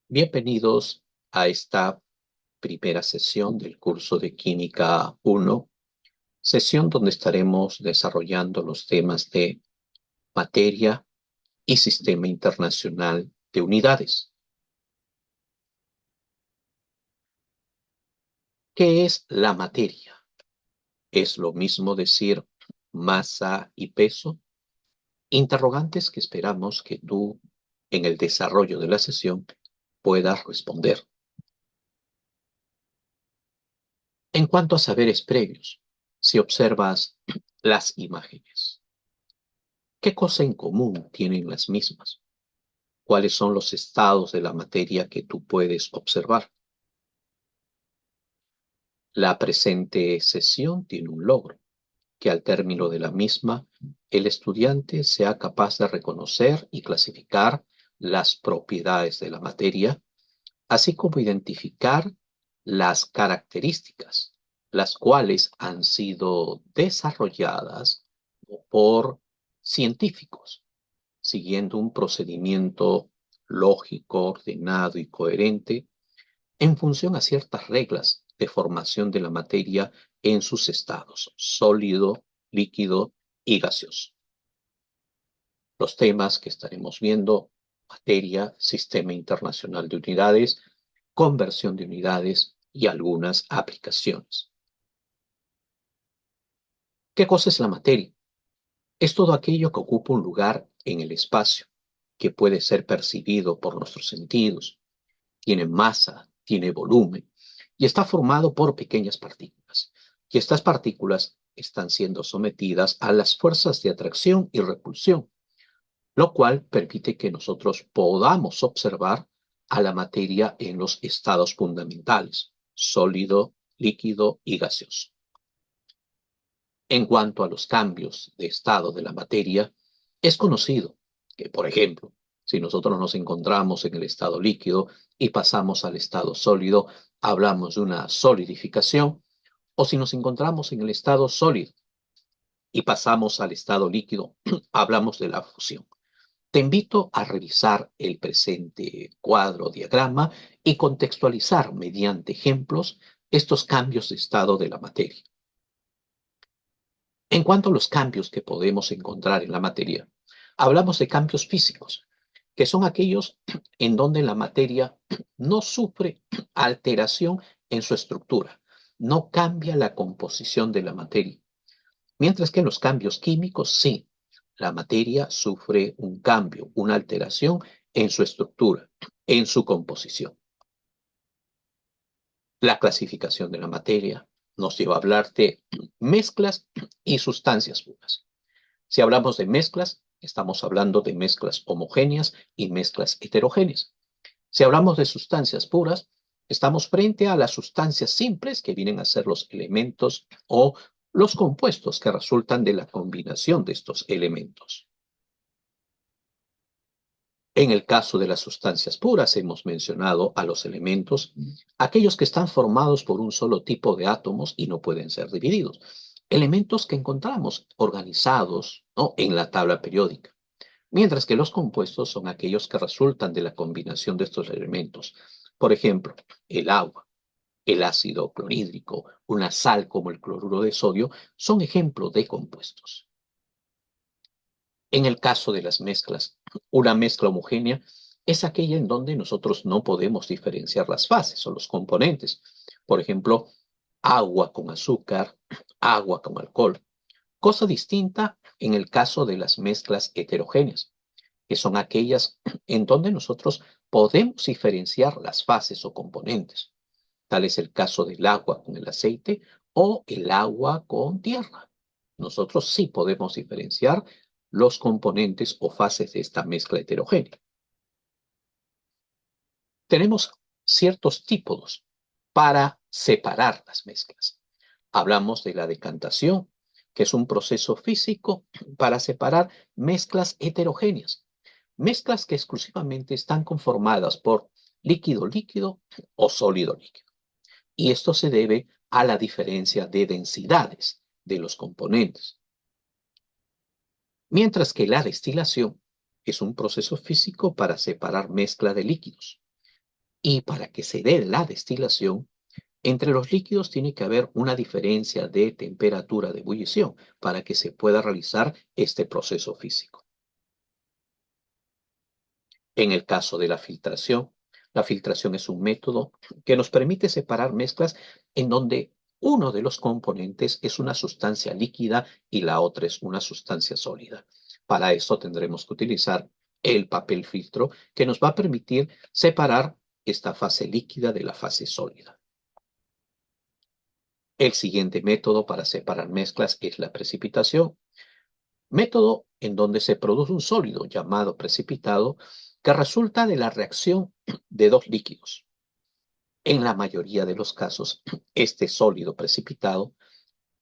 Bienvenidos a esta primera sesión del curso de Química 1, sesión donde estaremos desarrollando los temas de materia y sistema internacional de unidades. ¿Qué es la materia? ¿Es lo mismo decir masa y peso? Interrogantes que esperamos que tú, en el desarrollo de la sesión, puedas responder. En cuanto a saberes previos, si observas las imágenes, ¿qué cosa en común tienen las mismas? ¿Cuáles son los estados de la materia que tú puedes observar? La presente sesión tiene un logro, que al término de la misma, el estudiante sea capaz de reconocer y clasificar las propiedades de la materia, así como identificar las características, las cuales han sido desarrolladas por científicos siguiendo un procedimiento lógico, ordenado y coherente en función a ciertas reglas de formación de la materia en sus estados, sólido, líquido y gaseoso. Los temas que estaremos viendo: materia, sistema internacional de unidades, conversión de unidades y algunas aplicaciones. ¿Qué cosa es la materia? Es todo aquello que ocupa un lugar en el espacio, que puede ser percibido por nuestros sentidos, tiene masa, tiene volumen y está formado por pequeñas partículas. Y estas partículas están siendo sometidas a las fuerzas de atracción y repulsión, lo cual permite que nosotros podamos observar a la materia en los estados fundamentales: sólido, líquido y gaseoso. En cuanto a los cambios de estado de la materia, es conocido que, por ejemplo, si nosotros nos encontramos en el estado líquido y pasamos al estado sólido, hablamos de una solidificación, o si nos encontramos en el estado sólido y pasamos al estado líquido, hablamos de la fusión. Te invito a revisar el presente cuadro o diagrama y contextualizar mediante ejemplos estos cambios de estado de la materia. En cuanto a los cambios que podemos encontrar en la materia, hablamos de cambios físicos, que son aquellos en donde la materia no sufre alteración en su estructura, no cambia la composición de la materia, mientras que en los cambios químicos sí, la materia sufre un cambio, una alteración en su estructura, en su composición. La clasificación de la materia nos lleva a hablar de mezclas y sustancias puras. Si hablamos de mezclas, estamos hablando de mezclas homogéneas y mezclas heterogéneas. Si hablamos de sustancias puras, estamos frente a las sustancias simples, que vienen a ser los elementos o los compuestos que resultan de la combinación de estos elementos. En el caso de las sustancias puras, hemos mencionado a los elementos, aquellos que están formados por un solo tipo de átomos y no pueden ser divididos. Elementos que encontramos organizados, ¿no?, en la tabla periódica. Mientras que los compuestos son aquellos que resultan de la combinación de estos elementos. Por ejemplo, el agua, el ácido clorhídrico, una sal como el cloruro de sodio, son ejemplos de compuestos. En el caso de las mezclas, una mezcla homogénea es aquella en donde nosotros no podemos diferenciar las fases o los componentes. Por ejemplo, agua con azúcar, agua con alcohol. Cosa distinta en el caso de las mezclas heterogéneas, que son aquellas en donde nosotros podemos diferenciar las fases o componentes. Tal es el caso del agua con el aceite o el agua con tierra. Nosotros sí podemos diferenciar los componentes o fases de esta mezcla heterogénea. Tenemos ciertos tipos para separar las mezclas. Hablamos de la decantación, que es un proceso físico para separar mezclas heterogéneas, mezclas que exclusivamente están conformadas por líquido-líquido o sólido-líquido. Y esto se debe a la diferencia de densidades de los componentes. Mientras que la destilación es un proceso físico para separar mezcla de líquidos. Y para que se dé la destilación, entre los líquidos tiene que haber una diferencia de temperatura de ebullición para que se pueda realizar este proceso físico. En el caso de la filtración es un método que nos permite separar mezclas en donde uno de los componentes es una sustancia líquida y la otra es una sustancia sólida. Para eso tendremos que utilizar el papel filtro que nos va a permitir separar esta fase líquida de la fase sólida. El siguiente método para separar mezclas es la precipitación, método en donde se produce un sólido llamado precipitado que resulta de la reacción de dos líquidos. En la mayoría de los casos, este sólido precipitado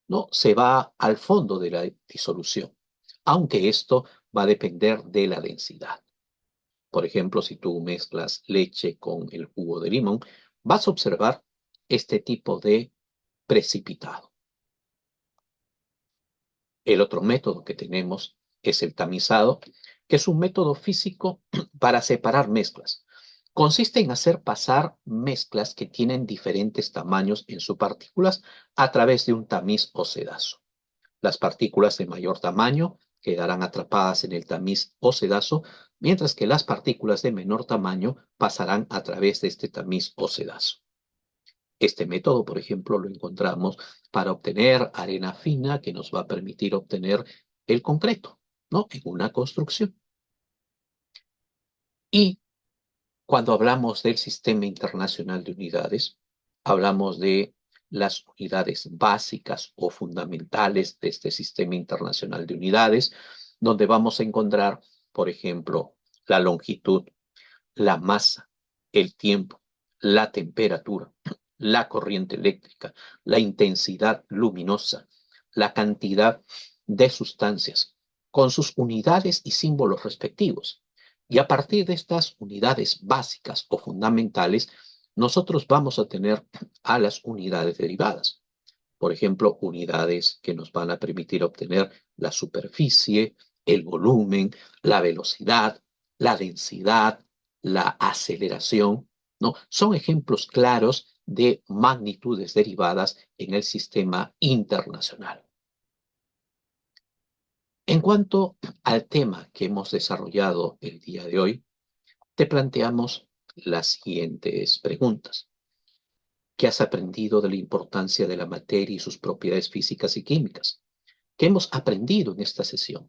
no se va al fondo de la disolución, aunque esto va a depender de la densidad. Por ejemplo, si tú mezclas leche con el jugo de limón, vas a observar este tipo de precipitado. El otro método que tenemos es el tamizado, que es un método físico para separar mezclas. Consiste en hacer pasar mezclas que tienen diferentes tamaños en sus partículas a través de un tamiz o sedazo. Las partículas de mayor tamaño quedarán atrapadas en el tamiz o sedazo, mientras que las partículas de menor tamaño pasarán a través de este tamiz o sedazo. Este método, por ejemplo, lo encontramos para obtener arena fina que nos va a permitir obtener el concreto, ¿no? En una construcción. Y cuando hablamos del Sistema Internacional de Unidades, hablamos de las unidades básicas o fundamentales de este Sistema Internacional de Unidades, donde vamos a encontrar, por ejemplo, la longitud, la masa, el tiempo, la temperatura, la corriente eléctrica, la intensidad luminosa, la cantidad de sustancias, con sus unidades y símbolos respectivos. Y a partir de estas unidades básicas o fundamentales, nosotros vamos a tener a las unidades derivadas. Por ejemplo, unidades que nos van a permitir obtener la superficie, el volumen, la velocidad, la densidad, la aceleración, ¿no? Son ejemplos claros de magnitudes derivadas en el sistema internacional. En cuanto al tema que hemos desarrollado el día de hoy, te planteamos las siguientes preguntas. ¿Qué has aprendido de la importancia de la materia y sus propiedades físicas y químicas? ¿Qué hemos aprendido en esta sesión?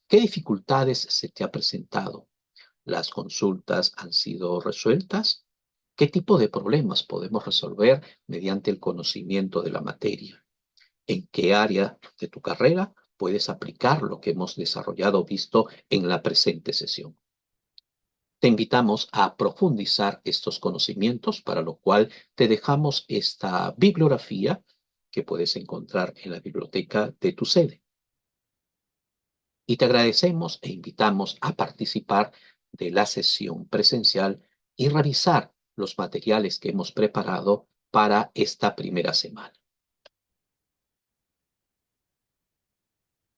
¿Qué dificultades se te ha presentado? ¿Las consultas han sido resueltas? ¿Qué tipo de problemas podemos resolver mediante el conocimiento de la materia? ¿En qué área de tu carrera puedes aplicar lo que hemos desarrollado o visto en la presente sesión? Te invitamos a profundizar estos conocimientos, para lo cual te dejamos esta bibliografía que puedes encontrar en la biblioteca de tu sede. Y te agradecemos e invitamos a participar de la sesión presencial y revisar los materiales que hemos preparado para esta primera semana.